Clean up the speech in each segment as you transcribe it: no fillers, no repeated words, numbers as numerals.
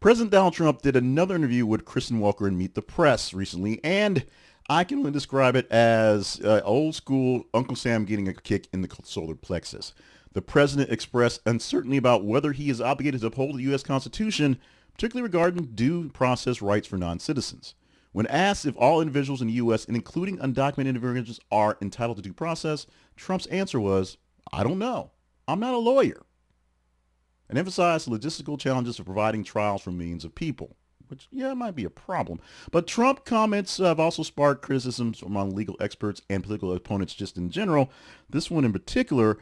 President Donald Trump did another interview with Kristen Welker in Meet the Press recently, and I can only describe it as old school Uncle Sam getting a kick in the solar plexus. The president expressed uncertainty about whether he is obligated to uphold the U.S. Constitution, particularly regarding due process rights for non-citizens. When asked if all individuals in the U.S., and including undocumented individuals, are entitled to due process, Trump's answer was, "I don't know. I'm not a lawyer," and emphasized the logistical challenges of providing trials for millions of people, which, yeah, might be a problem. But Trump comments have also sparked criticisms among legal experts and political opponents just in general. This one in particular,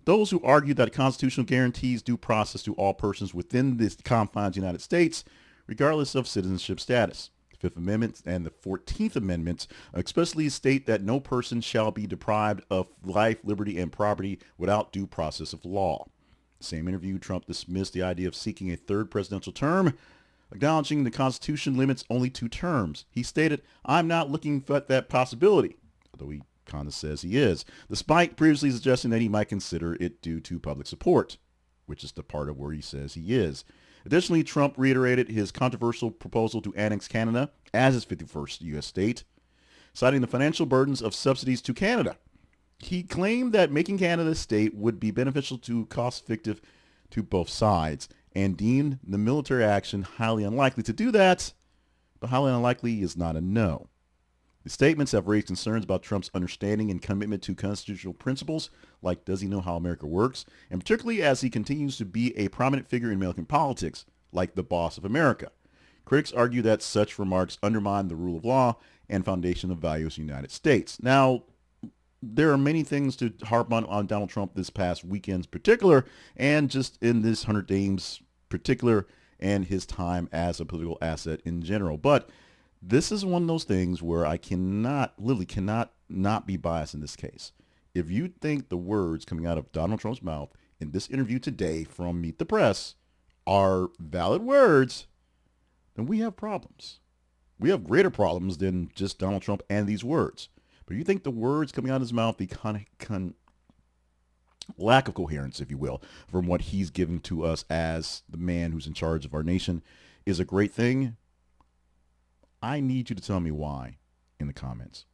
those who argue that constitutional guarantees due process to all persons within the confines of the United States, regardless of citizenship status. The Fifth Amendment and the 14th Amendments expressly state that no person shall be deprived of life, liberty, and property without due process of law. Same interview, Trump dismissed the idea of seeking a third presidential term, acknowledging the Constitution limits only 2 terms. He stated, "I'm not looking at that possibility," although he kind of says he is, despite previously suggesting that he might consider it due to public support, which is the part of where he says he is. Additionally, Trump reiterated his controversial proposal to annex Canada as its 51st U.S. state, citing the financial burdens of subsidies to Canada. He claimed that making Canada a state would be beneficial to cost-effective to both sides, and deemed the military action highly unlikely to do that, but highly unlikely is not a no. The statements have raised concerns about Trump's understanding and commitment to constitutional principles, like does he know how America works, and particularly as he continues to be a prominent figure in American politics, like the boss of America. Critics argue that such remarks undermine the rule of law and foundation of values of the United States. Now, there are many things to harp on Donald Trump this past weekend's particular, and just in this 100 Days particular, and his time as a political asset in general. But this is one of those things where I literally cannot not be biased in this case. If you think the words coming out of Donald Trump's mouth in this interview today from Meet the Press are valid words, then we have problems. We have greater problems than just Donald Trump and these words. But if you think the words coming out of his mouth, the lack of coherence, if you will, from what he's giving to us as the man who's in charge of our nation is a great thing, I need you to tell me why in the comments.